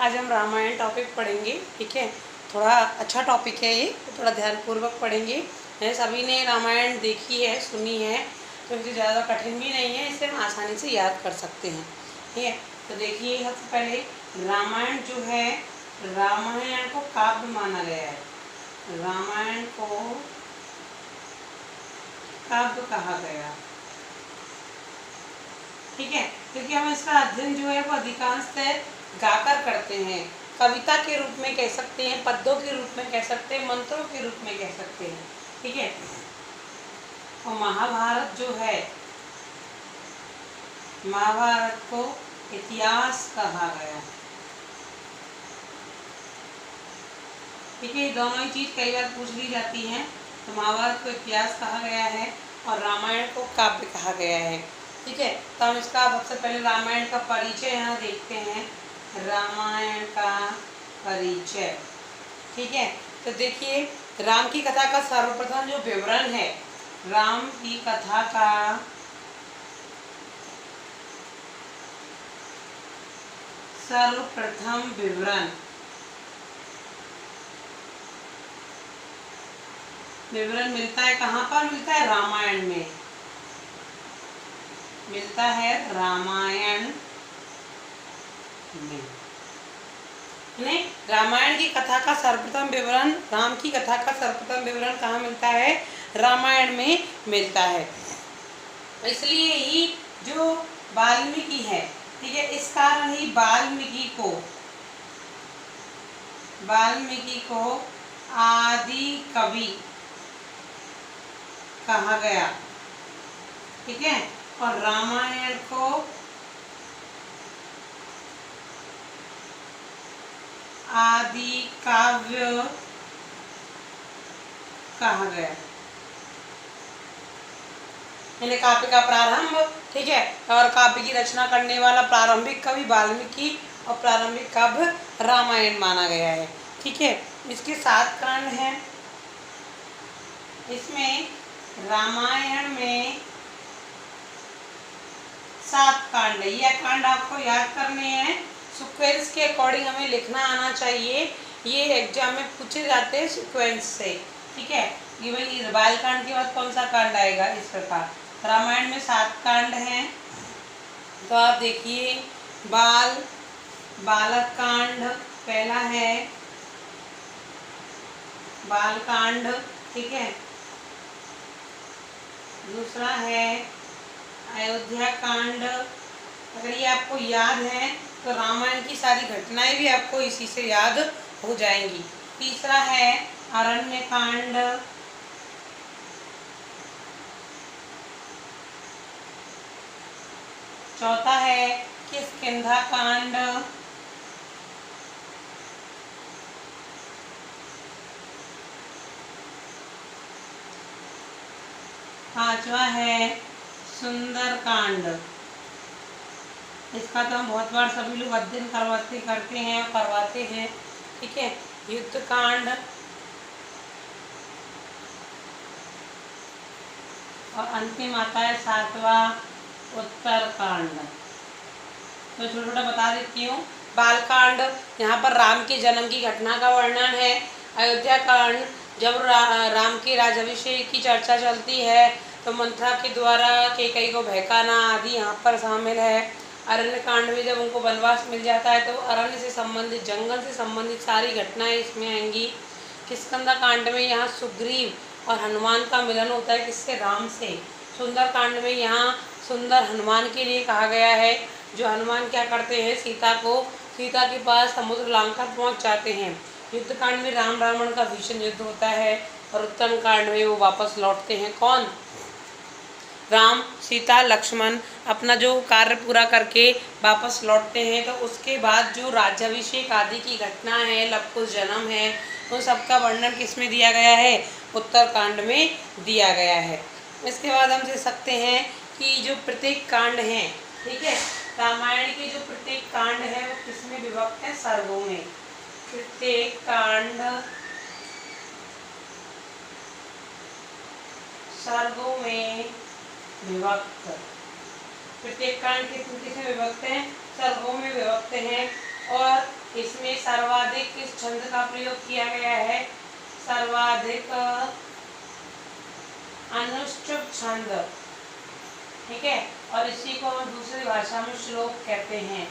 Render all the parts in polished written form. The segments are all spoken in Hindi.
आज हम रामायण टॉपिक पढ़ेंगे। ठीक है, थोड़ा अच्छा टॉपिक है ये, तो थोड़ा ध्यानपूर्वक पढ़ेंगे। सभी ने रामायण देखी है, सुनी है, तो इसे ज़्यादा कठिन भी नहीं है, इसे हम आसानी से याद कर सकते हैं। ठीक है, तो देखिए सबसे पहले रामायण जो है, रामायण को काव्य माना गया है। रामायण को काव्य कहा गया। ठीक है, क्योंकि हम इसका अध्ययन जो है वो अधिकांशतः गाकर करते हैं। कविता के रूप में कह सकते हैं, पद्यों के रूप में कह सकते हैं, मंत्रों के रूप में कह सकते हैं। ठीक है, और महाभारत जो है, महाभारत को इतिहास कहा गया। ठीक है, दोनों ही चीज कई बार पूछ ली जाती हैं। तो महाभारत को इतिहास कहा गया है और रामायण को काव्य कहा गया है। ठीक है, तो हम इसका सबसे पहले रामायण का परिचय यहाँ देखते हैं। रामायण का परिचय। ठीक है, तो देखिए राम की कथा का सर्वप्रथम जो विवरण है, राम की कथा का सर्वप्रथम विवरण मिलता है कहाँ पर? मिलता है रामायण में। मिलता है रामायण में। नहीं, रामायण की कथा का सर्वप्रथम विवरण, राम की कथा का सर्वप्रथम विवरण कहाँ मिलता है? रामायण में मिलता है। इसलिए ही जो वाल्मीकि है, ठीक है, इस कारण ही वाल्मीकि को आदि कवि कहा गया। ठीक है, और रामायण को आदि काव्य कहा गया। यानी काव्य का प्रारंभ। ठीक है, और काव्य की रचना करने वाला प्रारंभिक कवि वाल्मीकि और प्रारंभिक काव्य रामायण माना गया है। ठीक है, इसके 7 कांड हैं। इसमें रामायण में 7 कांड है। यह कांड आपको याद करने हैं, सीक्वेंस के अकॉर्डिंग हमें लिखना आना चाहिए। ये एग्जाम में पूछे जाते हैं सीक्वेंस से। ठीक है, ये भाई बाल कांड के बाद कौन सा कांड आएगा, इस प्रकार रामायण में 7 कांड हैं। तो आप देखिए, बालक कांड पहला है, बाल कांड। ठीक है, दूसरा है अयोध्या कांड। अगर ये आपको याद है तो रामायण की सारी घटनाएं भी आपको इसी से याद हो जाएंगी। तीसरा है अरण्य कांड। चौथा है किष्किंधा कांड। पांचवा है सुंदर कांड। इसका तो हम बहुत बार सभी लोग अध्ययन करते हैं और करवाते हैं। ठीक है, युद्ध कांड। और अंतिम आता है 7वां उत्तर कांड। तो छोटा छोटा बता देती हूँ। बाल कांड, यहाँ पर राम के जन्म की घटना का वर्णन है। अयोध्या कांड, जब राम के राज्याभिषेक की चर्चा चलती है तो मंथरा के द्वारा कैकेयी को बहकाना आदि यहाँ पर शामिल है। अरण्य कांड में जब उनको वनवास मिल जाता है तो अरण्य से संबंधित, जंगल से संबंधित सारी घटनाएं इसमें आएंगी। किष्किंधा कांड में यहाँ सुग्रीव और हनुमान का मिलन होता है, किससे? राम से। सुंदर कांड में यहाँ सुंदर हनुमान के लिए कहा गया है। जो हनुमान क्या करते हैं, सीता के पास समुद्र लंका पहुँच जाते हैं। युद्ध कांड में राम रावण का भीषण युद्ध होता है और उत्तर कांड में वो वापस लौटते हैं। कौन? राम, सीता, लक्ष्मण अपना जो कार्य पूरा करके वापस लौटते हैं। तो उसके बाद जो राज्याभिषेक आदि की घटना है, लव कुश जन्म है, उन सबका वर्णन किसमें दिया गया है? उत्तर कांड में दिया गया है। इसके बाद हम देख सकते हैं कि जो प्रत्येक कांड है, ठीक है, रामायण के जो प्रत्येक कांड है वो किसमें विभक्त है? सर्गों में। प्रत्येक कांड सर्गों में विभक्त। प्रत्येक कांड किसमें विभक्त हैं? सर्गों में विभक्त हैं। और इसमें सर्वाधिक किस छंद का प्रयोग किया गया है? सर्वाधिक अनुष्टुप छंद, ठीक है। और इसी को हम दूसरी भाषा में श्लोक कहते हैं,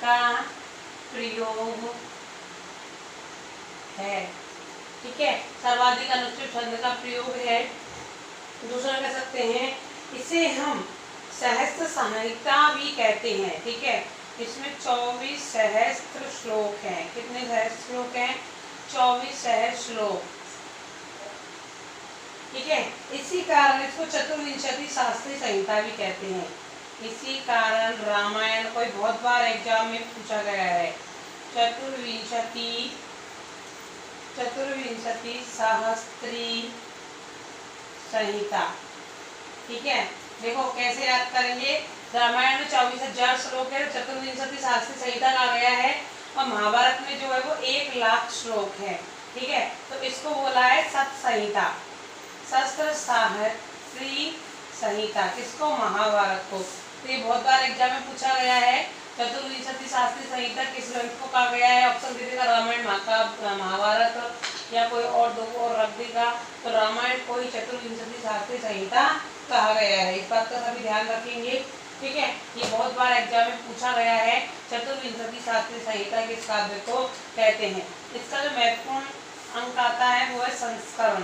का प्रयोग है, ठीक है। सर्वाधिक अनुष्टुप छंद का प्रयोग है। दूसरा कह सकते हैं इसे हम सहस्त्र संहिता भी कहते हैं, ठीक है। इसमें 24 सहस्त्र श्लोक हैं। कितने सहस्त्र श्लोक हैं? 24 सहस्त्र श्लोक, ठीक है। इसी कारण इसको चतुर्विंशति शास्त्री संहिता भी कहते हैं। इसी कारण रामायण को बहुत बार एग्जाम में पूछा गया है। चतुर्विंशति शास्त्री संहिता, ठीक है। देखो कैसे याद करेंगे, रामायण में 24,000 श्लोक है, चतुर्विंशति शास्त्री संहिता का गया है, और महाभारत में जो है वो 1,00,000 श्लोक है, ठीक है। तो इसको बोला है सत संहिता, शस्त्र शास्त्री संहिता, किसको? महाभारत को। तो ये बहुत बार एग्जाम में पूछा गया है। चतुर्विंशति शास्त्री संहिता किस ग्रंथ को कहा गया है? ऑप्शन दे देगा, रामायण, महाभारत, या कोई और दो और रख देगा। तो रामायण को ही चतुर्विंशति शास्त्री संहिता कहा गया है। इस बात का सभी ध्यान रखेंगे, ठीक है। ये बहुत बार एग्जाम में पूछा गया है। चतुर्विंशति शास्त्री संहिता किस काव्य को कहते हैं? इसका जो महत्वपूर्ण अंक आता है वो है संस्करण,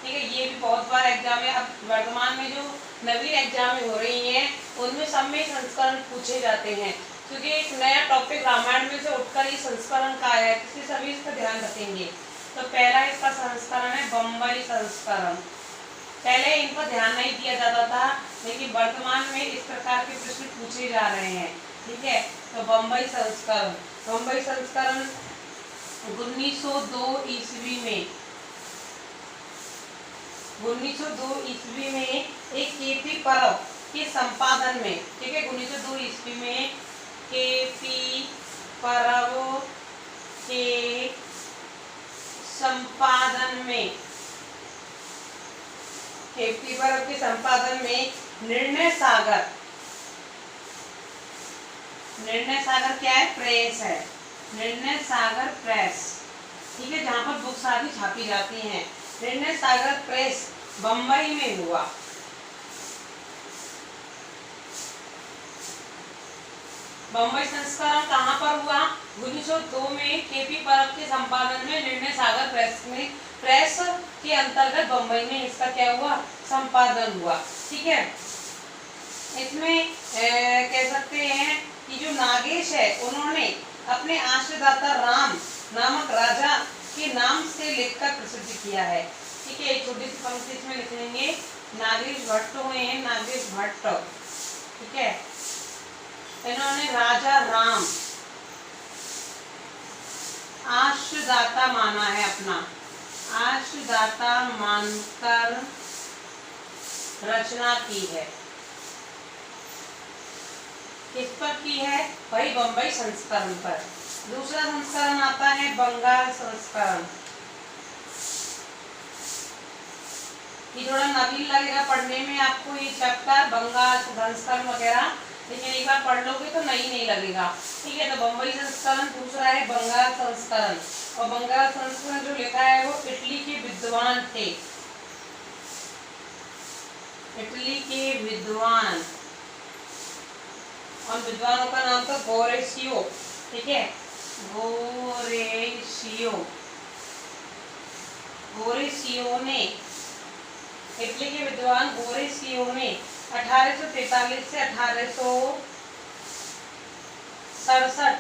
ठीक है। ये भी बहुत बार एग्जाम में, अब वर्तमान में जो नवीन एग्जाम हो रही हैं उनमें सब में संस्करण पूछे जाते हैं, क्योंकि एक नया टॉपिक रामायण में से उठकर ये संस्करण का आया है, इसलिए सभी इसका ध्यान रखेंगे। तो पहला इसका संस्करण है बम्बई संस्करण। पहले इन पर ध्यान नहीं दिया जाता था, लेकिन वर्तमान में इस प्रकार के प्रश्न पूछे जा रहे हैं, ठीक है। तो बम्बई संस्करण 1902 ईस्वी में 1902 ईस्वी में एक केपी परब के संपादन में, ठीक है। 1902 ईस्वी में केपी परब के संपादन में निर्णय सागर क्या है? प्रेस है, निर्णय सागर प्रेस, ठीक है, जहाँ पर बुक्स आदि छापी जाती हैं। निर्णय सागर प्रेस बम्बई में हुआ। बम्बई संस्करण कहाँ पर हुआ? 1902 में केपी परब के संपादन में निर्णय सागर प्रेस के अंतर्गत बम्बई में इसका क्या हुआ? संपादन हुआ, ठीक है। इसमें कह सकते हैं कि जो नागेश है उन्होंने अपने आश्रयदाता राम नामक राजा के नाम से लिखकर प्रसिद्ध किया है, ठीक है। एक छोटी सी पंक्ति इसमें लिख लेंगे, नागेश भट्ट हुए हैं, नागेश भट्ट, ठीक है। इन्होंने राजा राम आश्रयदाता माना है, अपना आश्रयदाता मानकर रचना की है। किस पर की है? भाई बम्बई संस्करण पर। दूसरा संस्करण आता है बंगाल संस्करण। ये थोड़ा नवीन लगेगा पढ़ने में आपको ये चैप्टर, बंगाल संस्करण वगैरह, लेकिन एक बार पढ़ लोगे तो नहीं लगेगा, ठीक है। तो बम्बई संस्करण, दूसरा है बंगाल संस्करण। और बंगाल संस्करण जो लिखा है वो इटली के विद्वान थे, इटली के विद्वान, और विद्वानों का नाम था गोरेशियो, ठीक है। गोरेशियो ने, इटली के विद्वान गोरेशियो ने 1843 से 1867,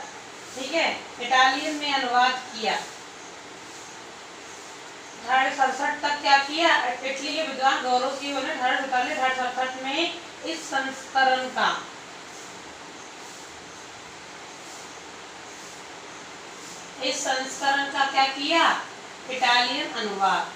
ठीक है, इटालियन में अनुवाद किया। 1867 तक क्या किया? इटली के विद्वान गोरेशियो ने 1847 में इस संस्करण का क्या किया? इटालियन अनुवाद।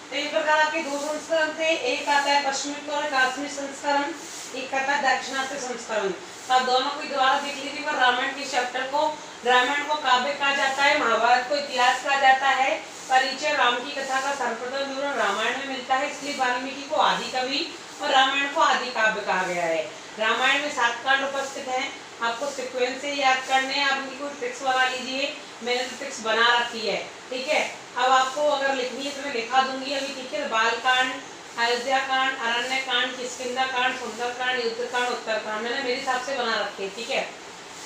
तो इस प्रकार आपके दो संस्करण थे, एक आता है पश्चिमी और काश्मीर संस्करण, एक आता है दक्षिणात्य संस्करण। तो आप दोनों को दोबारा देख लीजिए। पर रामायण के चैप्टर को, रामायण को काव्य कहा जाता है, महाभारत को इतिहास कहा जाता है। परिचय राम की कथा का सर्वप्रथम विवरण रामायण में मिलता है, इसलिए वाल्मीकि को आदि कवि और रामायण को आदि काव्य कहा गया है। रामायण में 7 कांड उपस्थित हैं। आपको सीक्वेंस से याद करने हैं। आप इनकी कोई ट्रिक्स बना लीजिए, मैंने तो ट्रिक्स बना रखी है, ठीक है। अब आपको अगर लिखनी है तो मैं लिखा दूंगी अभी, ठीक है। बालकांड, अयोध्या कांड, अरण्य कांड, किष्किंधा कांड, सुंदर कांड, युद्ध कांड, उत्तर कांड, मैंने मेरे हिसाब से बना रखे हैं, ठीक है।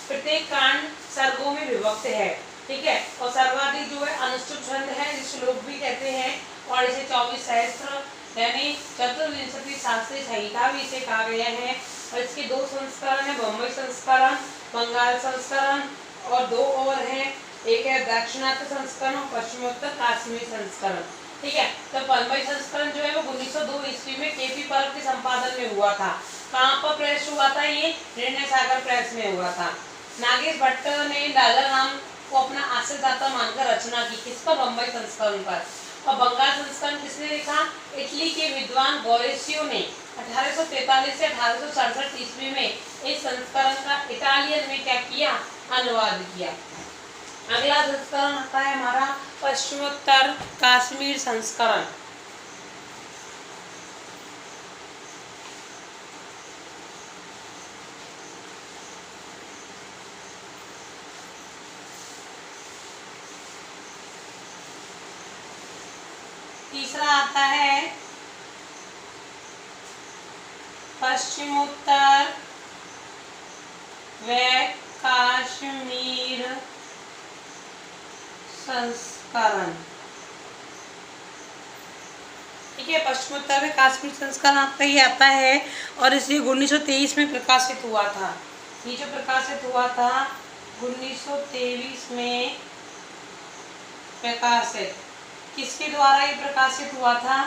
प्रत्येक कांड सर्गों में विभक्त है, ठीक है। और सर्वाधिक जो है अनुष्टुप छंद है, जिसे श्लोक भी कहते हैं, और इसे 24 सहस्त्र यानी चतुर्विंशति शास्त्रीय संहिता भी इसे कहा गया है। और इसके 2 संस्करण है, बम्बई संस्करण, बंगाल संस्करण, और 2 और हैं, एक है दक्षिणात्य संस्करण और पश्चिमोत्तर काश्मीर संस्करण, ठीक है। तो बम्बई संस्करण जो है वो 1902 ईस्वी में केपी पर्व के संपादन में हुआ था। कहाँ पर प्रेस हुआ था? ये निर्णय सागर प्रेस में हुआ था। नागेश भट्ट ने लाला राम को अपना आश्रयदाता मानकर रचना की, किस पर? बम्बई संस्करण पर। और बंगाल संस्करण किसने लिखा? इटली के विद्वान गौरेशियो ने 1843 से 1867 ईस्वी में इस संस्करण का इटालियन में क्या किया? अनुवाद किया। अगला संस्करण आता है हमारा पश्चिमोत्तर काश्मीर संस्करण। तीसरा आता है पश्चिमोत्तर व काश्मीर संस्करण, ठीक है। पश्चिमोत्तर में काश्मीर संस्करण आपका ये आता है और इसे 1923 में प्रकाशित हुआ था। ये जो प्रकाशित हुआ था 1923 में प्रकाशित, किसके द्वारा ये प्रकाशित हुआ था?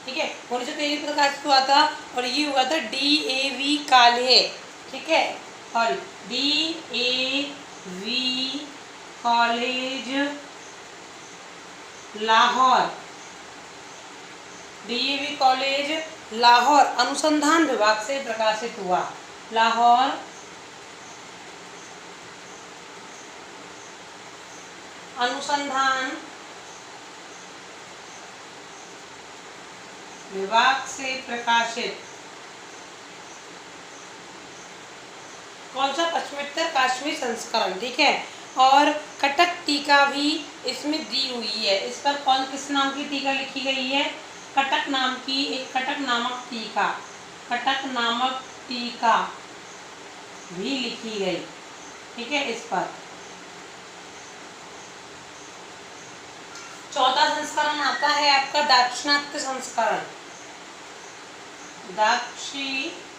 ठीक है, 1923 में प्रकाशित हुआ था और ये हुआ था DAV काल्हे, ठीक है। और DAV college Lahore, DAV college Lahore अनुसंधान विभाग से प्रकाशित हुआ। लाहौर अनुसंधान विभाग से प्रकाशित कौन सा? पश्चिमोत्तर काश्मीर संस्करण, ठीक है। और कटक टीका भी इसमें दी हुई है। इस पर कौन किस नाम की टीका लिखी गई है? कटक नाम की, एक कटक नामक टीका, कटक नामक टीका भी लिखी गई, ठीक है। इस पर 14 संस्करण आता है आपका दाक्षिणात्य संस्करण। दाक्षिणात्य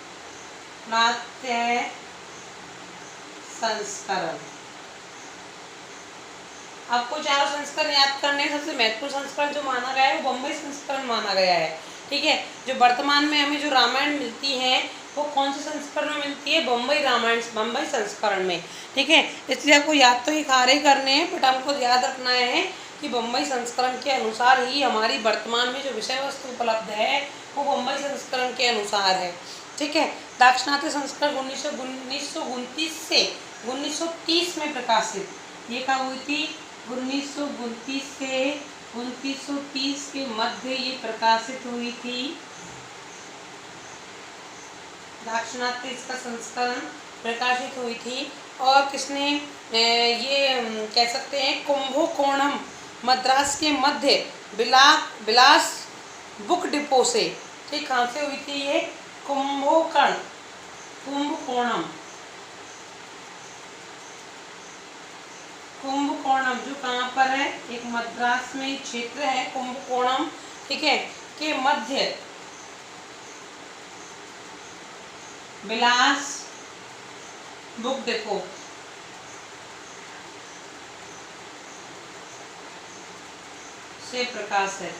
संस्करण, आपको चारों संस्करण याद करने। सबसे महत्वपूर्ण संस्करण जो माना गया है वो बम्बई संस्करण माना गया है, ठीक है। जो वर्तमान में हमें जो रामायण मिलती है वो कौन से संस्करण में मिलती है? बम्बई रामायण, बम्बई संस्करण में, ठीक है। इसलिए आपको याद तो ये सारे करने हैं, बट हमको याद रखना है कि बम्बई संस्करण के अनुसार ही हमारी वर्तमान में जो विषय वस्तु उपलब्ध है वो बम्बई संस्करण के अनुसार है, ठीक है। दाक्षिणात्य संस्करण 1929 से 1930 में प्रकाशित, ये कब हुई थी? 1929 से 1930 के मध्य ये प्रकाशित हुई थी। दाक्षिणात्य इसका संस्करण प्रकाशित हुई थी। और किसने ये कह सकते हैं कुंभकोणम मद्रास के मध्य बिलास बुक डिपो से, ठीक। कहाँ से हुई थी ये? कुंभकोणम, कुंभकोणम जो कहाँ पर है? एक मद्रास में क्षेत्र है कुंभकोणम, ठीक है, के मध्य बिलास बुक डिपो से प्रकाश है,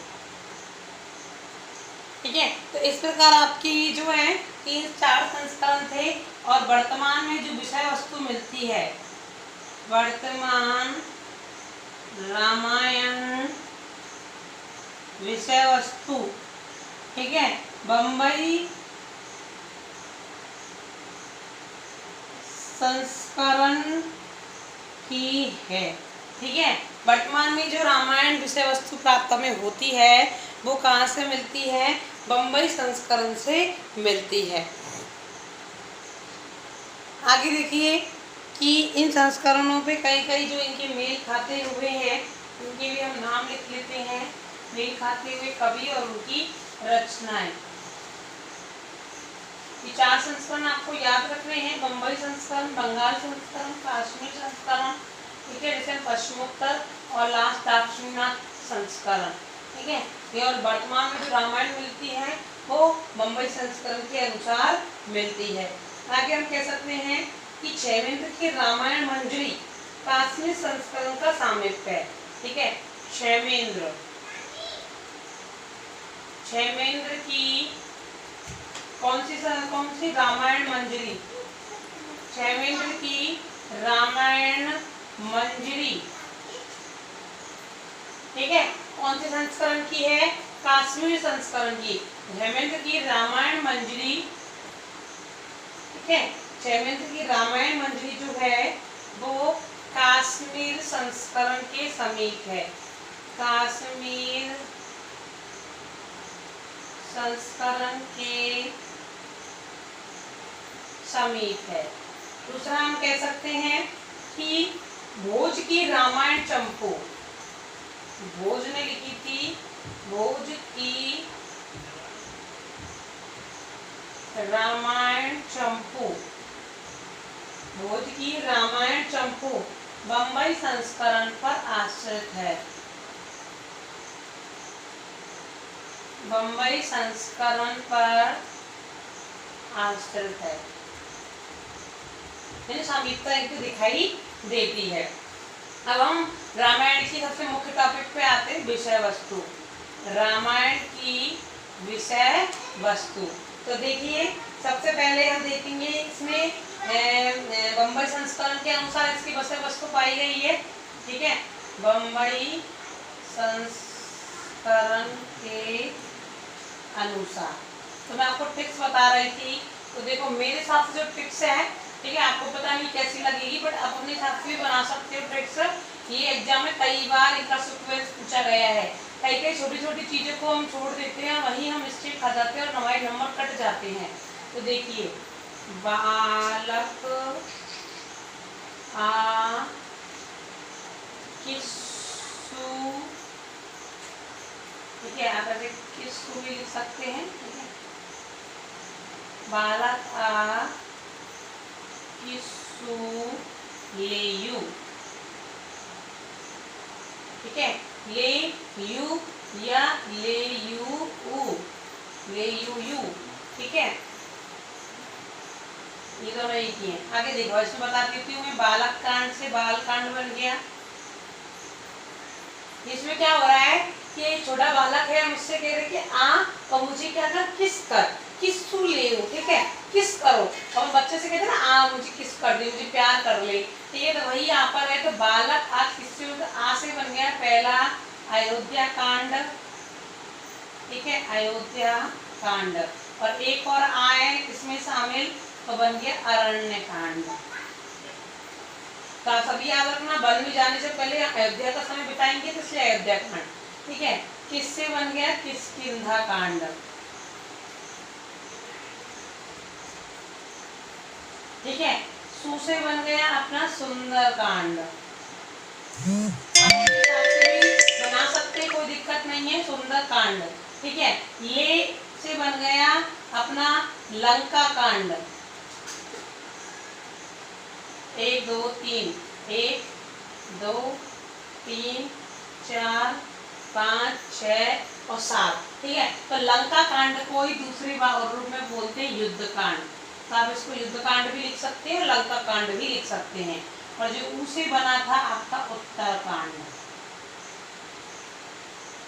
ठीक है। तो इस प्रकार आपकी जो है 3-4 संस्करण थे। और वर्तमान में जो विषय वस्तु मिलती है, वर्तमान रामायण विषय वस्तु, ठीक है, बम्बई संस्करण की है, ठीक है। वर्तमान में जो रामायण विषय वस्तु प्राप्त हमें होती है वो कहाँ से मिलती है? बम्बई संस्करण से मिलती है। आगे देखिए कि इन संस्करणों पे कई कई जो इनके मेल खाते हुए हैं उनके भी हम नाम लिख लेते हैं। मेल खाते हुए कवि और उनकी रचनाएं। ये 4 संस्करण आपको याद रखने हैं। बम्बई संस्करण, बंगाल संस्करण, कश्मीर संस्करण, ठीक है, जैसे पश्चिमोत्तर और लास्ट दाक्षिणात्य संस्करण, ठीक है। ये और वर्तमान में जो रामायण मिलती है वो बम्बई संस्करण के अनुसार मिलती है। आगे हम कह सकते हैं कि क्षेमेंद्र की रामायण मंजरी कश्मीर संस्करण का सामीप्य है, ठीक है। क्षेमेंद्र की कौन सी रामायण मंजरी, क्षेमेंद्र की रामायण मंजरी, ठीक है, कौन से संस्करण की है? कश्मीर संस्करण की। क्षेमेंद्र की रामायण मंजरी, ठीक है, क्षेमेंद्र की रामायण मंजरी जो है वो कश्मीर संस्करण के समीप है। कश्मीर संस्करण के समीप है। दूसरा हम कह सकते हैं कि भोज की रामायण चंपू, भोज ने लिखी थी, भोज की रामायण चंपू, भोज की रामायण चंपू बम्बई संस्करण पर आश्रित है। बम्बई संस्करण पर आश्रित है, समीपता इनको दिखाई देती है। अब हम रामायण की सबसे मुख्य टॉपिक पे आते हैं, विषय वस्तु। रामायण की विषय वस्तु, तो देखिए सबसे पहले हम देखेंगे इसमें बम्बई संस्करण के अनुसार इसकी विषय वस्तु पाई गई है, ठीक है। बम्बई संस्करण के अनुसार, तो मैं आपको ट्रिक्स बता रही थी, तो देखो मेरे हिसाब से जो ट्रिक्स है, ठीक है, आपको पता नहीं कैसी लगेगी बट आप अपने हिसाब से भी बना सकते हो ट्रिक्स। ये एग्जाम में कई बार इनका सीक्वेंस पूछा गया है। कई कई छोटी छोटी चीज़ों को हम छोड़ देते हैं, वहीं हम मिस्टेक खा जाते हैं और हमारे नंबर कट जाते हैं। तो देखिए बालक आ किस्सू, ठीक है, आप ऐसे किस्सू भी लिख सकते हैं, ठीक है। बालक आ किस्सू लेयू, ठीक है, ले यू या ले यू ऊ, ले यू, ठीक है, ये दोनों एक ही हैं। आगे देखो इसमें बता देती हूँ मैं, बालक कांड से बाल कांड बन गया। इसमें क्या हो रहा है कि छोटा बालक है, मुझसे कह रहे कि और मुझे क्या कर, किस कर, किस्सू ले, ठीक है, किस करो, और बच्चे से कहते ना मुझे किस कर दे, मुझे प्यार कर ले, तो ये तो वही यहाँ पर है। तो बालक आ किससे, तो आ से बन गया पहला अयोध्या कांड, ठीक है, अयोध्या कांड, और एक और आ है इसमें शामिल, तो बन गया अरण्य कांड। तो सभी याद रखना, वन में जाने से पहले अयोध्या का समय बिताएंगे, तो इसलिए अयोध्या कांड, ठीक है। किससे बन गया, किष्किंधा कांड, ठीक है। सू से बन गया अपना सुंदर कांड, बना सकते, कोई दिक्कत नहीं है, सुंदर कांड, ठीक है। ले से बन गया अपना लंका कांड, 1 2 3, 1 2 3 4 5 6 और 7, ठीक है। तो लंका कांड को ही दूसरे रूप में बोलते हैं युद्ध कांड, तो आप इसको युद्ध कांड भी लिख सकते हैं और लंका कांड भी लिख सकते हैं। और जो ऊ से बना था आपका उत्तर कांड,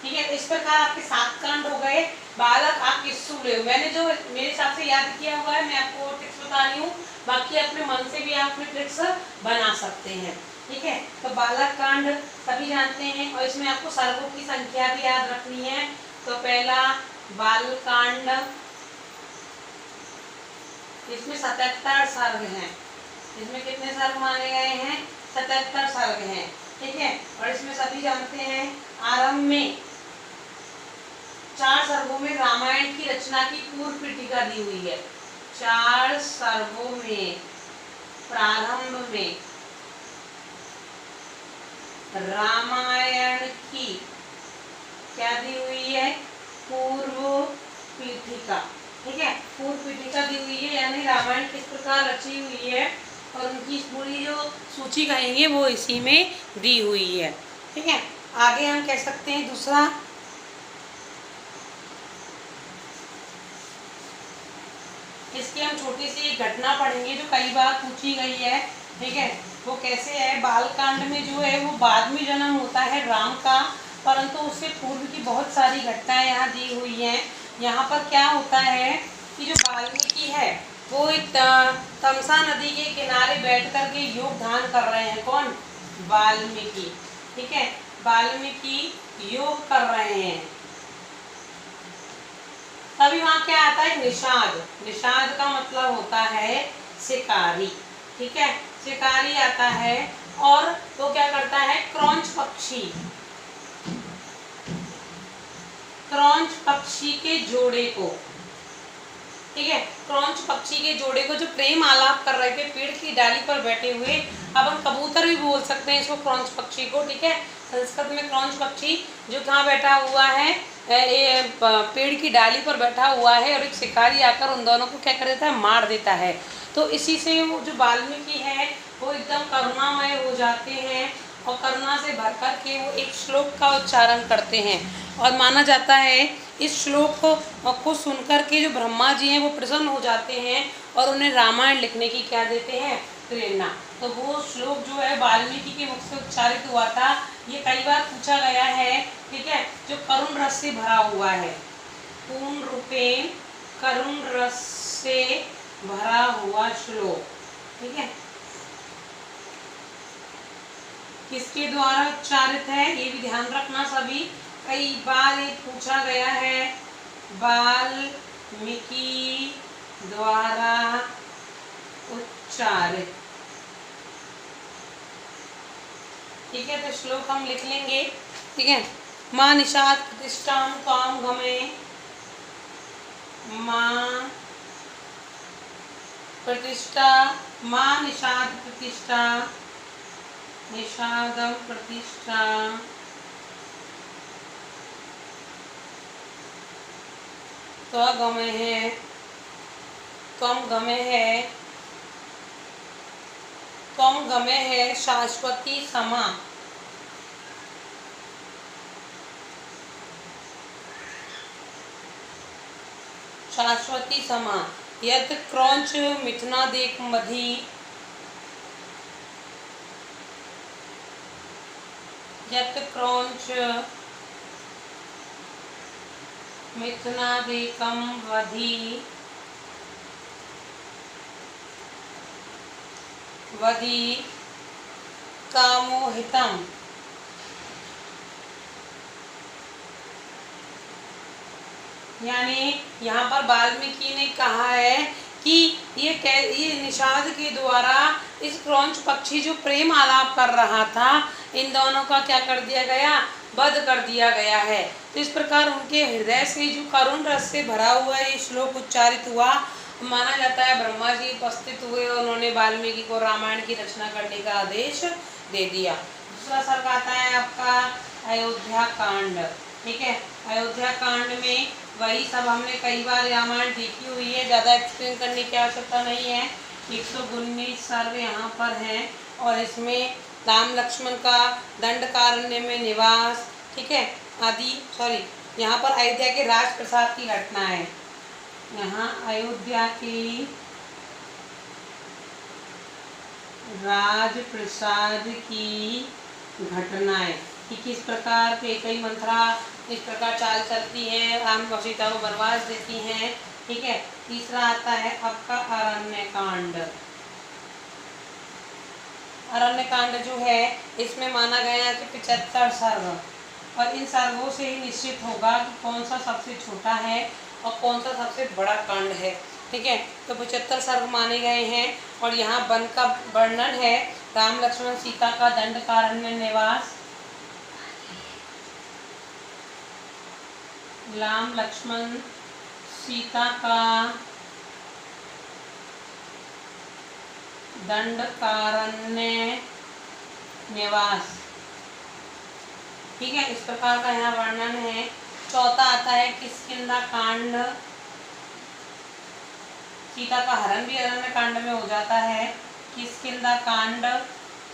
ठीक है। इस प्रकार आपके 7 कांड हो गए। बालक आ किस्सू ले, मैंने जो मेरे हिसाब से याद किया हुआ है मैं आपको ट्रिक्स बता रही हूँ, बाकी अपने मन से भी आप अपने ट्रिक्स बना सकते हैं, ठीक है। तो बालक कांड सभी जानते हैं, और इसमें आपको सर्गों की संख्या भी याद रखनी है। तो पहला बाल कांड, इसमें 77 सर्ग हैं, इसमें कितने सर्ग माने गए हैं, 77 सर्ग हैं, ठीक है। और इसमें सभी जानते हैं आरंभ में 4 सर्गों में रामायण की रचना की पूर्व पीठिका दी हुई है। 4 सर्गों में प्रारंभ में रामायण की क्या दी हुई है? पूर्व पीठिका। ठीक है, पूर्व पीठिका दी हुई है, यानी रामायण किस प्रकार रची हुई है और उनकी पूरी जो सूची कहेंगे वो इसी में दी हुई है। ठीक है, आगे हम कह सकते हैं दूसरा, इसकी हम छोटी सी एक घटना पढ़ेंगे जो कई बार पूछी गई है। ठीक है, वो कैसे है? बालकांड में जो है वो बाद में जन्म होता है राम का, परंतु उससे पूर्व की बहुत सारी घटनाएं यहाँ दी हुई हैं। यहाँ पर क्या होता है कि जो वाल्मीकि है वो एक तमसा नदी के किनारे बैठ कर के योग ध्यान कर रहे हैं। कौन? वाल्मीकि। ठीक है, वाल्मीकि योग कर रहे हैं। तभी वहाँ क्या आता है? निषाद। निषाद का मतलब होता है शिकारी। ठीक है, शिकारी आता है और वो क्या करता है? क्रौंच पक्षी, क्रौंच पक्षी के जोड़े को, ठीक है, क्रौंच पक्षी के जोड़े को जो प्रेम आलाप कर रहे थे पेड़ की डाली पर बैठे हुए, अपन कबूतर भी बोल सकते हैं इसको, क्रौंच पक्षी को। ठीक है, संस्कृत में क्रौंच पक्षी जो कहाँ बैठा हुआ है? पेड़ की डाली पर बैठा हुआ है और एक शिकारी आकर उन दोनों को क्या कर देता है? मार देता है। तो इसी से वो जो वाल्मीकि है वो एकदम करुणामय हो जाते हैं और करुणा से भर कर के वो एक श्लोक का उच्चारण करते हैं और माना जाता है इस श्लोक को सुनकर के जो ब्रह्मा जी हैं वो प्रसन्न हो जाते हैं और उन्हें रामायण लिखने की क्या देते हैं? प्रेरणा। तो वो श्लोक जो है वाल्मीकि के मुख से उच्चारित हुआ था। ये कई बार पूछा गया है। ठीक है, जो करुण रस से भरा हुआ है, पूर्ण रूपेण करुण रस से भरा हुआ श्लोक। ठीक है, किसके द्वारा उच्चारित है ये भी ध्यान रखना सभी। कई बार ये पूछा गया है, वाल्मीकि द्वारा उच्चारित। ठीक है, तो श्लोक हम लिख लेंगे। ठीक है, माँ निषाद प्रतिष्ठाम त्वाम गमे, माँ प्रतिष्ठा, माँ निषाद प्रतिष्ठा, निषादम प्रतिष्ठा, त्वगमे है, त्वम गमे है, त्वम गमे है शाश्वती समा, शाश्वती समा, यत् क्रौंच मिथुनादेक मधी, यत् क्रौंच मिथुनादेकम वधी, वधी कामोहितम। यानी यहाँ पर वाल्मीकि ने कहा है कि ये निषाद के द्वारा इस क्रौंच पक्षी जो प्रेम आलाप कर रहा था, इन दोनों का क्या कर दिया गया? वध कर दिया गया है। तो इस प्रकार उनके हृदय से जो करुण रस से भरा हुआ ये श्लोक उच्चारित हुआ। माना जाता है ब्रह्मा जी उपस्थित हुए और उन्होंने वाल्मीकि को रामायण की रचना करने का आदेश दे दिया। दूसरा सर्ग आता है आपका अयोध्या कांड। ठीक है, अयोध्या कांड में वही सब हमने कई बार रामायण देखी हुई है, ज़्यादा एक्सप्लेन करने की आवश्यकता नहीं है। 119 सर्ग यहाँ पर हैं और इसमें राम लक्ष्मण का दंडकारण्य में निवास, ठीक है, आदि यहाँ पर अयोध्या के राज प्रसाद की घटना है। यहाँ अयोध्या की राज प्रसाद की घटनाएं कि किस प्रकार कैकेयी मंथरा इस प्रकार चाल चलती है, राम और सीता को वनवास देती हैं। ठीक है, तीसरा आता है आपका अरण्य कांड। अरण्य कांड जो है इसमें माना गया है कि 75 सर्ग और इन सर्गों से ही निश्चित होगा कि कौन सा सबसे छोटा है और कौन सा सबसे बड़ा कांड है। ठीक है, तो 75 सर्ग माने गए हैं और यहाँ वन का वर्णन है, राम लक्ष्मण सीता का दंडकारण्य निवास, राम लक्ष्मण सीता का दंडकारण्य निवास। ठीक है, इस प्रकार का यहाँ वर्णन है। चौथा आता है किष्किंधा कांड। सीता का हरण भी अरण्य कांड में हो जाता है, किष्किंधा कांड।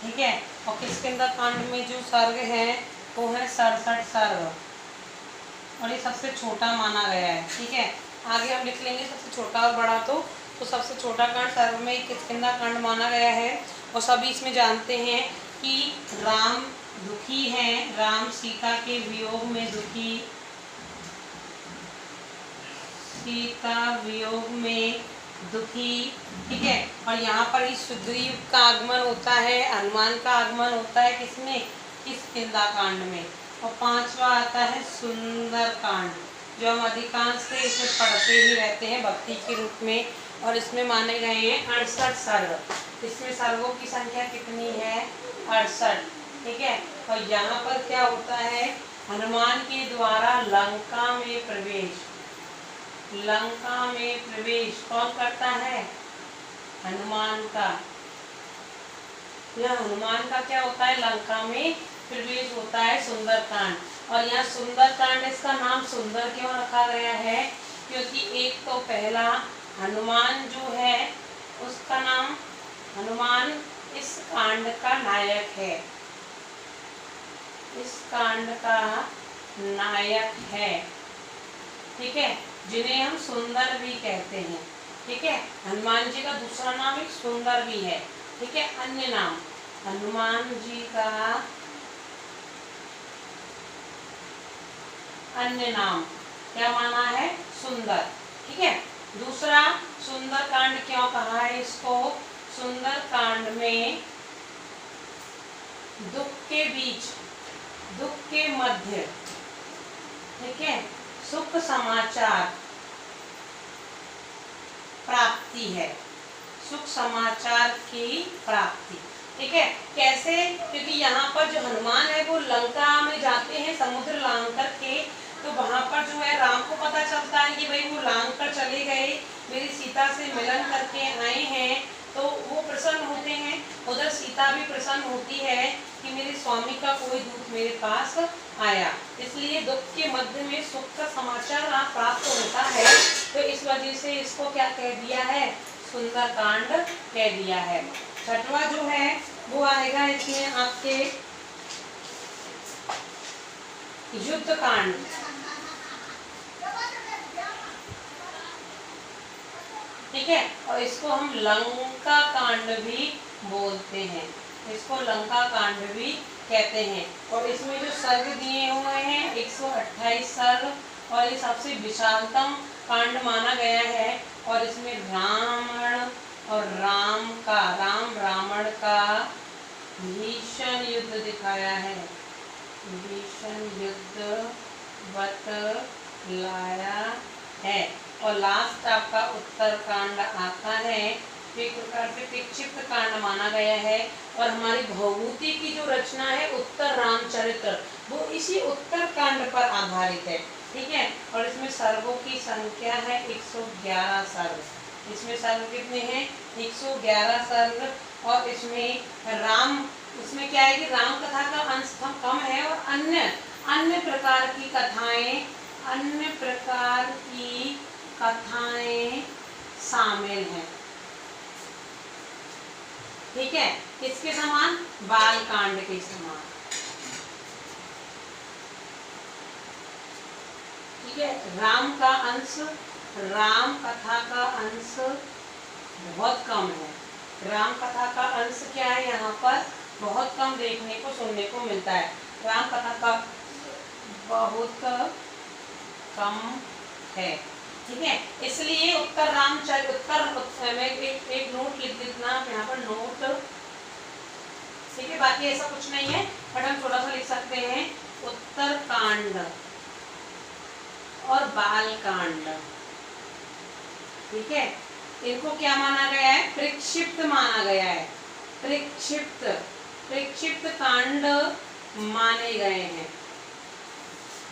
ठीक है, और किष्किंधा कांड में जो सर्ग है वो है 67 सर्ग, और ये सबसे छोटा माना गया है। ठीक है, आगे हम लिख लेंगे सबसे छोटा और बड़ा। तो सबसे छोटा कांड सर्व में किष्किंधा कांड माना गया है। और सभी इसमें जानते हैं कि राम दुखी हैं, राम सीता के वियोग में दुखी, सीता वियोग में दुखी। ठीक है, और यहाँ पर ही सुग्रीव का आगमन होता है, हनुमान का आगमन होता है किसमें, किष्किंधा कांड में। और पांचवा आता है सुंदर कांड, जो हम अधिकांश से इसे पढ़ते ही रहते हैं भक्ति के रूप में। और इसमें माने गए हैं 68 सर्ग। इसमें सर्गों की संख्या कितनी है, 68। ठीक है, और यहाँ पर क्या होता है, हनुमान के द्वारा लंका में प्रवेश। लंका में प्रवेश कौन करता है, हनुमान का। यह हनुमान का क्या होता है, लंका में प्रवेश होता है सुंदरकांड। और यहाँ सुंदरकांड, इसका नाम सुंदर क्यों रखा गया है, क्योंकि एक तो पहला हनुमान जो है उसका नाम, हनुमान इस कांड का नायक है, इस कांड का नायक है। ठीक है, जिन्हें हम सुंदर भी कहते हैं। ठीक है, हनुमान जी का दूसरा नाम एक सुंदर भी है। ठीक है, अन्य नाम हनुमान जी का अन्य नाम क्या माना है, सुंदर। ठीक है, दूसरा सुंदर कांड क्यों कहा है इसको, सुंदर कांड में दुख के बीच, दुख के मध्य, ठीक है, सुख समाचार प्राप्ति है, सुख समाचार की प्राप्ति। ठीक है, कैसे, क्योंकि यहाँ पर जो हनुमान है वो लंका में जाते हैं समुद्र लांग करके, तो वहाँ पर जो है राम को पता चलता है कि भाई वो लांग कर चले गए, मेरी सीता से मिलन करके आए हैं, तो वो प्रसन्न होते हैं। उधर सीता भी प्रसन्न होती है कि मेरे स्वामी का कोई दूत मेरे पास आया, इसलिए दुख के मध्य में सुख का समाचार प्राप्त होता है। तो इस वजह से इसको क्या कह दिया है, सुंदर कांड कह दिया है। छठवा जो है वो आएगा इसमें आपके युद्ध कांड। ठीक है, और इसको हम लंका कांड भी बोलते हैं, इसको लंका कांड भी कहते हैं। और इसमें जो सर्ग दिए हुए हैं 128 सर्ग, और ये सबसे विशालतम कांड माना गया है। और इसमें रावण और राम रावण का भीषण युद्ध दिखाया है, भीषण युद्ध बतलाया है। और लास्ट आपका उत्तर कांड आता है, एक प्रकार से विक्षिप्त कांड माना गया है। और हमारी भवभूति की जो रचना है उत्तर रामचरित्र, वो इसी उत्तर कांड पर आधारित है। ठीक है, और इसमें सर्गों की संख्या है 111 सर्ग। इसमें सर्ग कितने हैं, 111 सर्ग। और इसमें क्या है कि राम कथा का अंश कम है, और अन्य प्रकार की कथाएं शामिल हैं। ठीक है, किसके समान, बाल कांड के समान। ठीक है, राम कथा का अंश बहुत कम है। राम कथा का अंश क्या है, यहाँ पर बहुत कम देखने को सुनने को मिलता है। राम कथा का बहुत कम है। ठीक है, इसलिए उत्तर में एक नोट लिख देना यहाँ पर, नोट। ठीक है, बाकी ऐसा कुछ नहीं है, बट हम थोड़ा सा लिख सकते हैं उत्तर कांड और बाल कांड। ठीक है, इनको क्या माना गया है, प्रक्षिप्त माना गया है, प्रक्षिप्त कांड माने गए हैं।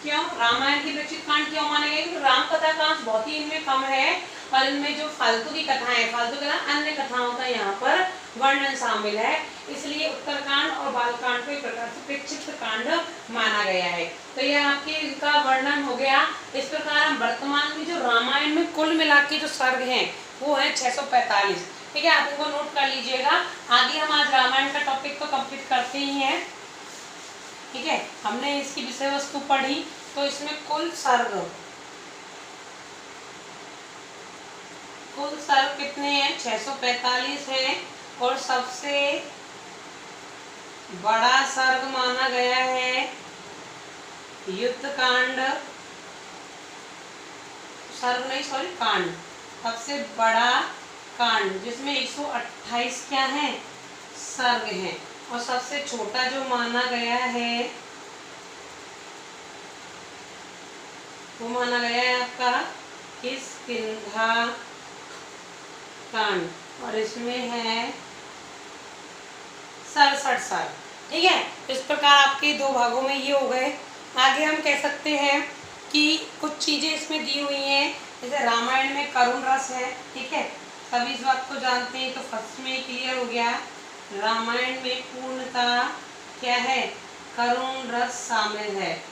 क्यों रामायण की प्रेक्षित कांड क्यों माने गए? क्योंकि राम कथा का अंश बहुत ही इनमें कम है और इनमें जो फालतू की कथाएं, फालतू कथा अन्य कथाओं का यहाँ पर वर्णन शामिल है, इसलिए उत्तरकांड और बालकांड को एक प्रकार से प्रेक्षित कांड माना गया है। तो यह आपके इनका वर्णन हो गया। इस प्रकार हम वर्तमान में जो रामायण में कुल मिला के जो सर्ग हैं वो है 645। ठीक है, आप इनको नोट कर लीजिएगा। आगे हम आज रामायण का टॉपिक तो कंप्लीट करते ही हैं। ठीक है, हमने इसकी विषय वस्तु पढ़ी, तो इसमें कुल सर्ग कितने हैं? 645 है और सबसे बड़ा सर्ग माना गया है युद्ध कांड, सर्ग नहीं सॉरी कांड, सबसे बड़ा कांड जिसमें 128 क्या है? सर्ग हैं। और सबसे छोटा जो माना गया है वो माना गया है आपका किष्किंधा कांड और इसमें है 67 सर्ग। ठीक है, इस प्रकार आपके दो भागों में ये हो गए। आगे हम कह सकते हैं कि कुछ चीजें इसमें दी हुई हैं, जैसे रामायण में करुण रस है। ठीक है, सभी इस बात को जानते हैं, तो फर्स्ट में क्लियर हो गया। रामायण में पूर्णता क्या है? करुण रस शामिल है।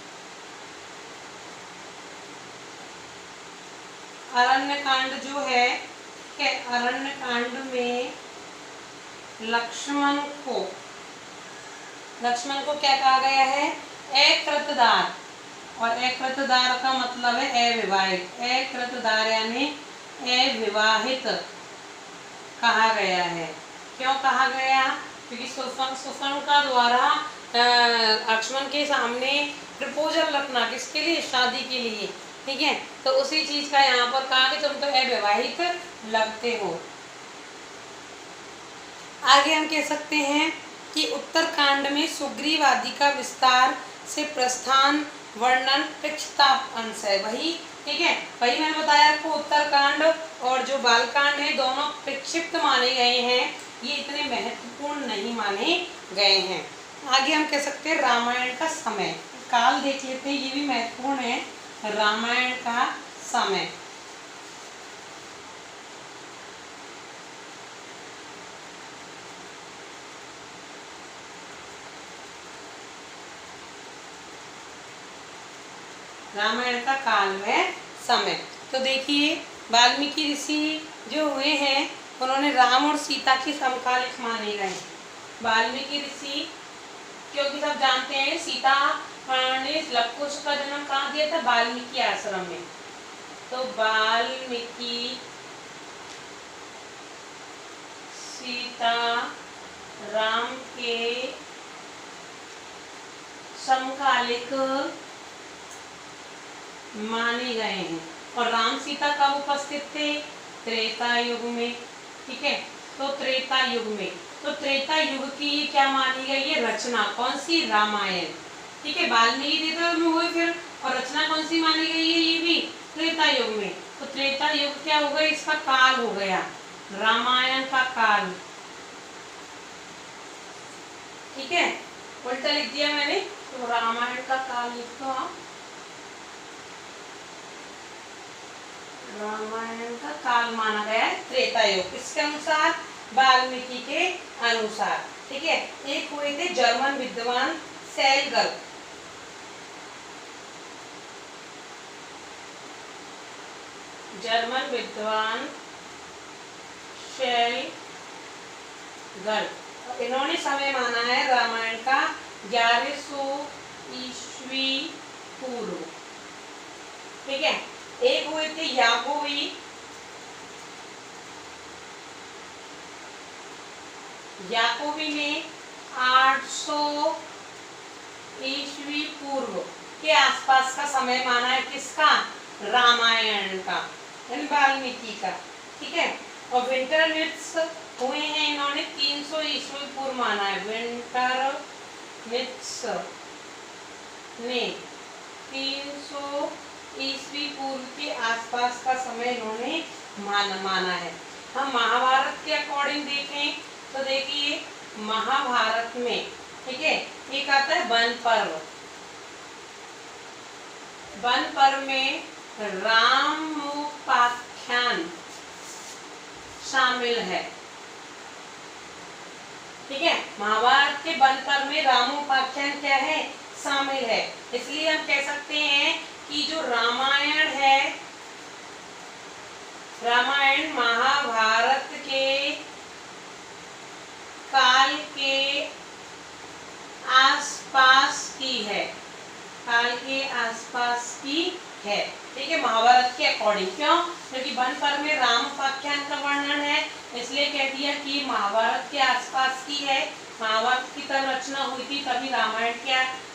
अरण्य कांड जो है, अरण्य कांड में लक्ष्मण को क्या कहा गया है? अकृतदार, और अकृतदार का मतलब है अविवाहित। अकृतदार यानी अविवाहित कहा गया है। क्यों कहा गया? क्योंकि सुफन का द्वारा लक्ष्मण के सामने प्रपोजल रखना, किसके लिए? शादी के लिए। ठीक है, तो उसी चीज का यहाँ पर कहा कि तुम तो अविवाहित लगते हो। आगे हम कह सकते हैं कि उत्तरकांड में सुग्रीव आदि का विस्तार से प्रस्थान वर्णन प्रेक्षिता अंश है। वही, ठीक है, वही मैंने बताया आपको, उत्तरकांड और जो बालकांड है दोनों प्रक्षिप्त माने गए हैं, ये इतने महत्वपूर्ण नहीं माने गए हैं। आगे हम कह सकते हैं रामायण का समय, काल देख लेते हैं, ये भी महत्वपूर्ण है। रामायण का समय, रामायण का काल में समय। तो देखिए, वाल्मीकि ऋषि जो हुए हैं उन्होंने राम और सीता की समकालिक माने गए। वाल्मीकि ऋषि, क्योंकि सब जानते हैं सीता ने लवकुश का जन्म कहाँ दिया था? वाल्मीकि आश्रम में। तो वाल्मीकि सीता राम के समकालिक माने गए हैं। और राम सीता कब उपस्थित थे? त्रेता युग में। ठीक है, तो त्रेता युग में, तो त्रेता युग की क्या मानी गई है? रचना। कौन सी? रामायण। ठीक है, वाल्मीकि त्रेता युग में हुई, फिर और रचना कौन सी मानी गई है? ये भी त्रेता युग में। तो त्रेता युग क्या हो गया? इसका काल हो गया, रामायण का काल। ठीक है, उल्टा लिख दिया मैंने, तो रामायण का काल लिख दो आप। रामायण का काल माना गया है त्रेता युग, इसके अनुसार, वाल्मीकि के अनुसार। ठीक है, एक हुए थे जर्मन विद्वान सेलगल। जर्मन विद्वान सेलगल, इन्होंने समय माना है रामायण का 1100 ईस्वी पूर्व। ठीक है, एक हुए थे याकोबी, याकोबी ने 800 ईस्वी पूर्व के आसपास का समय माना है। किसका? रामायण का, यानी वाल्मीकि का। ठीक है, और विंटरमिट्स हुए हैं, इन्होंने 300 ईस्वी पूर्व माना है। विंटरमिट्स ने 300 ईस्वी पूर्व के आसपास का समय इन्होंने माना है। हम महाभारत के अकॉर्डिंग देखें तो देखिए, महाभारत में, ठीक है, एक आता है वन पर्व। वन पर्व में रामोपाख्यान शामिल है। ठीक है, महाभारत के वन पर्व में रामोपाख्यान क्या है, शामिल है। इसलिए हम कह सकते हैं कि जो रामायण है, रामायण महाभारत के काल के आसपास की है, काल के आसपास की है। ठीक है, महाभारत के अकॉर्डिंग। क्यों? क्योंकि वन पर्व में रामोपाख्यान का वर्णन है, इसलिए कह दिया कि महाभारत के आसपास की है। महाभारत की तब रचना हुई थी, तभी रामायण की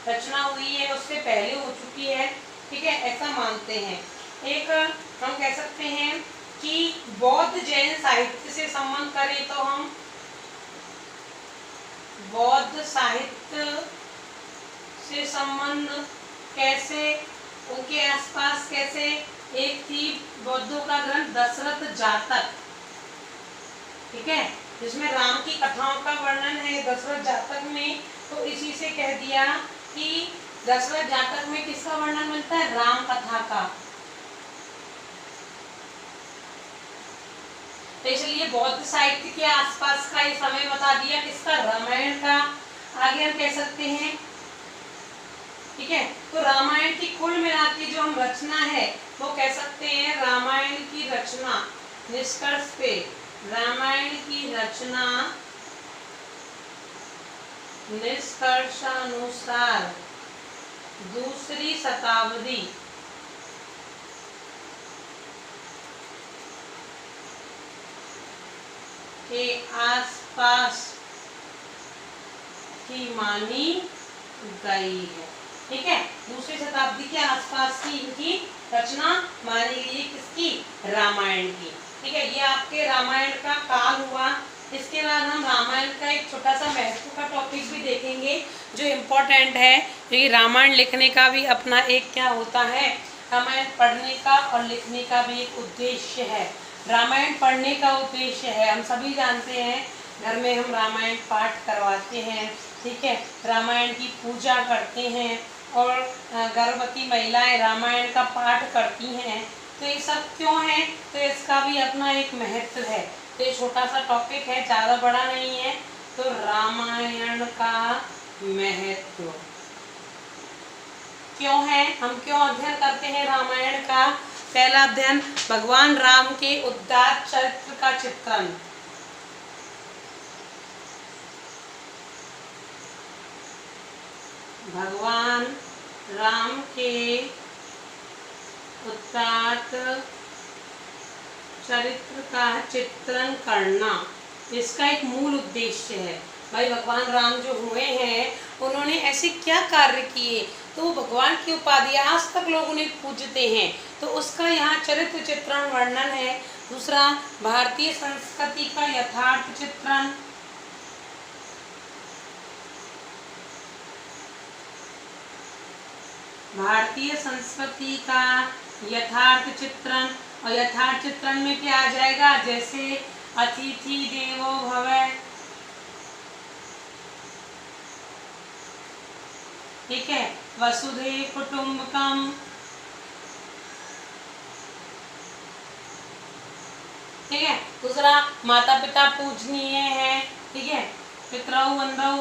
रचना हुई है, उससे पहले हो चुकी है। ठीक है, ऐसा मानते हैं। एक हम कह सकते हैं कि बौद्ध जैन साहित्य से संबंध करें तो हम बौद्ध साहित्य से संबंध कैसे, उनके आसपास कैसे, एक थी बौद्धों का ग्रंथ दशरथ जातक, ठीक है, जिसमें राम की कथाओं का वर्णन है दशरथ जातक में। तो इसी से कह दिया कि दशरथ जातक में किसका वर्णन मिलता है, राम कथा का। तो इसलिए बौद्ध साहित्य के आसपास का ये समय बता दिया, किसका, रामायण का। आगे हम कह सकते हैं, ठीक है, तो रामायण की कुल मिला के जो हम रचना है वो कह सकते हैं रामायण की रचना, निष्कर्ष पे रामायण की रचना निष्कर्षानुसार दूसरी शताब्दी के आसपास की मानी गई है। ठीक है, दूसरी शताब्दी के आसपास की इनकी रचना मानी गई है, किसकी, रामायण की। ठीक है, ये आपके रामायण का काल हुआ। इसके बाद हम रामायण का एक छोटा सा महत्व का टॉपिक भी देखेंगे जो इम्पोर्टेंट है, क्योंकि रामायण लिखने का भी अपना एक क्या होता है, रामायण पढ़ने का और लिखने का भी एक उद्देश्य है। रामायण पढ़ने का उद्देश्य है, हम सभी जानते हैं, घर में हम रामायण पाठ करवाते हैं। ठीक है, रामायण की पूजा करते हैं और गर्भवती महिलाएं रामायण का पाठ करती हैं। तो ये सब क्यों है, तो इसका भी अपना एक महत्व है। तो ये छोटा सा टॉपिक है, ज़्यादा बड़ा नहीं है। तो रामायण का महत्व क्यों है, हम क्यों अध्ययन करते हैं रामायण का। पहला अध्ययन, भगवान राम के उदात्त चरित्र का चित्रण। भगवान राम के उदात्त चरित्र का चित्रण करना, इसका एक मूल उद्देश्य है। भाई भगवान राम जो हुए हैं उन्होंने ऐसे क्या कार्य किए, तो वो भगवान की उपाधि आज तक लोग उन्हें पूजते हैं, तो उसका यहाँ चरित्र चित्रण वर्णन है। दूसरा, भारतीय संस्कृति का यथार्थ चित्रण। भारतीय संस्कृति का यथार्थ चित्रण, और यथार्थ चित्रण में क्या आ जाएगा, जैसे अतिथि देवो भव, ठीक है, वसुधैव कुटुंबकम, ठीक है। दूसरा, माता पिता पूजनीय है, ठीक है, पितरौ वंदौ।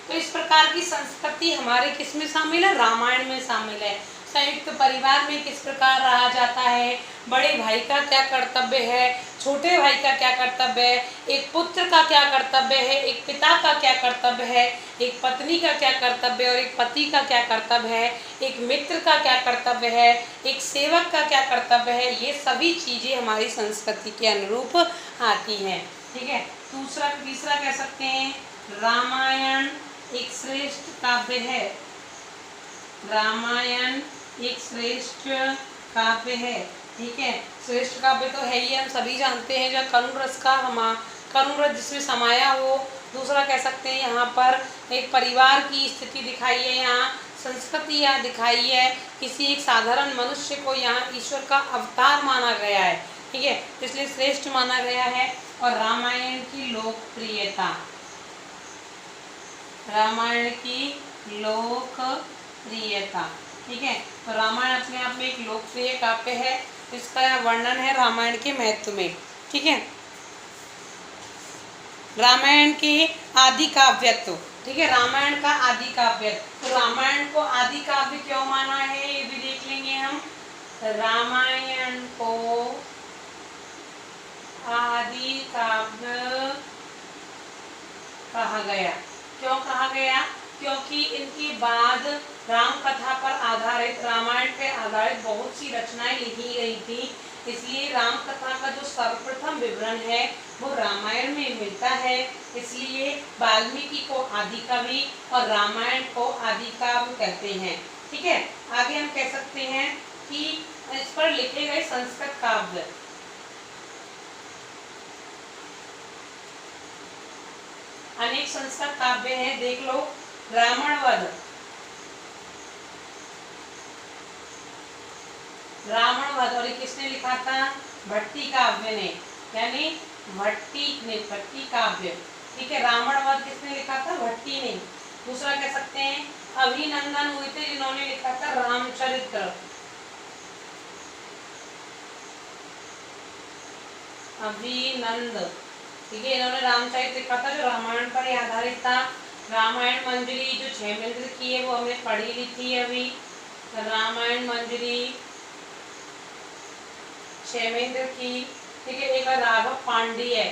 तो इस प्रकार की संस्कृति हमारे किस में शामिल है, रामायण में शामिल है। संयुक्त परिवार में किस प्रकार रहा जाता है, बड़े भाई का क्या कर्तव्य है, छोटे भाई का क्या कर्तव्य है, एक पुत्र का क्या कर्तव्य है, एक पिता का क्या कर्तव्य है, एक पत्नी का क्या कर्तव्य है और एक पति का क्या कर्तव्य है, एक मित्र का क्या कर्तव्य है, एक सेवक का क्या कर्तव्य है, ये सभी चीज़ें हमारी संस्कृति के अनुरूप आती हैं। ठीक है, तीसरा कह सकते हैं, रामायण एक श्रेष्ठ काव्य है। रामायण एक श्रेष्ठ काव्य है, ठीक है। श्रेष्ठ काव्य तो है ही, हम सभी जानते हैं, जो करुण रस का करुण रस जिसमें समाया हो। दूसरा कह सकते हैं, यहाँ पर एक परिवार की स्थिति दिखाई है, यहाँ संस्कृति यहाँ दिखाई है, किसी एक साधारण मनुष्य को यहाँ ईश्वर का अवतार माना गया है, ठीक है, इसलिए श्रेष्ठ माना गया है। और रामायण की लोकप्रियता, रामायण की लोकप्रियता। ठीक है, तो रामायण अपने आप में एक लोकप्रिय काव्य है। इसका वर्णन है रामायण के महत्व में। ठीक है, रामायण के आदि काव्यत्व। ठीक है, रामायण का आदि काव्य। तो रामायण को आदि काव्य क्यों माना है ये भी देख लेंगे हम। रामायण को आदि काव्य कहा गया। क्यों कहा गया? क्योंकि इनके बाद राम कथा पर आधारित, रामायण पे आधारित बहुत सी रचनाएं लिखी गई थी। इसलिए राम कथा का जो सर्वप्रथम विवरण है वो रामायण में मिलता है। इसलिए वाल्मीकि को आदि कवि और रामायण को आदि काव्य कहते हैं। ठीक है, आगे हम कह सकते हैं कि इस पर लिखे गए संस्कृत काव्य। अनेक संस्कृत काव्य हैं, देख लो। रावणवध, रावणवध और ये किसने लिखा था? भट्टी काव्य ने, यानी भट्टी ने, भट्टी काव्य। ठीक है, रावणवध किसने लिखा था? भट्टी ने। दूसरा कह सकते हैं अभिनंदन हुए थे जिन्होंने लिखा था रामचरित्र। अभिनंद, ठीक है, इन्होंने रामचरित्र लिखा था जो रामायण पर आधारित था। रामायण मंजरी जो क्षेमेंद्र की है वो हमने पढ़ी ली थी अभी। रामायण मंजरी क्षेमेंद्र की। ठीक है, एक राघव पांड्य है,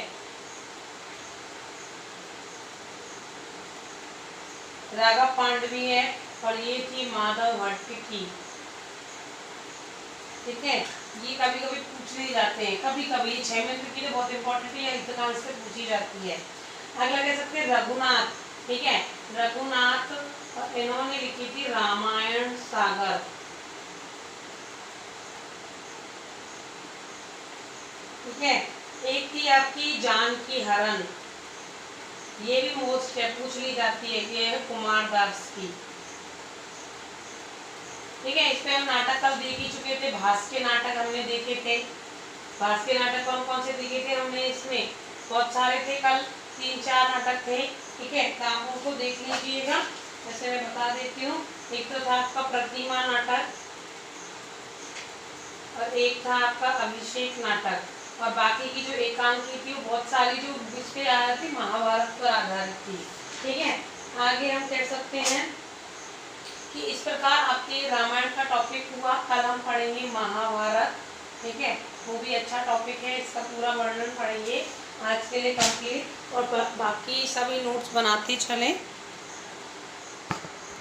राघव पांडवी है, और ये थी माधव भट्ट की। ठीक है, ये कभी कभी पूछ नहीं जाते हैं, कभी कभी क्षेमेंद्र की तो बहुत इंपॉर्टेंट है, युद्धकांड से पूछी जाती है। अगला कह सकते हैं रघुनाथ। ठीक है, रघुनाथ इन्होंने लिखी थी रामायण सागर। ठीक है, एक थी आपकी जानकी हरण, ये भी मोस्ट है, पूछ ली जाती है, ये है कुमार दास की। ठीक है, इस पे हम नाटक कल देख ही चुके थे, भास के नाटक हमने देखे थे। भास के नाटक कौन कौन से देखे थे हमने? इसमें बहुत सारे थे, कल 3-4 नाटक थे। ठीक है, तो आप उनको देख लीजिएगा। जैसे मैं बता देती हूँ, एक तो था आपका प्रतिमा नाटक और एक था आपका अभिषेक नाटक, और बाकी की जो एकांकी थी वो बहुत सारी जो इस पे आधारित थी, महाभारत पर आधारित थी। ठीक है, आगे हम कह सकते हैं कि इस प्रकार आपके रामायण का टॉपिक हुआ। कल हम पढ़ेंगे महाभारत। ठीक है, वो भी अच्छा टॉपिक है, इसका पूरा वर्णन पढ़ेंगे। आज के लिए कंप्लीट, और बाकी सभी नोट्स बनाते चलें।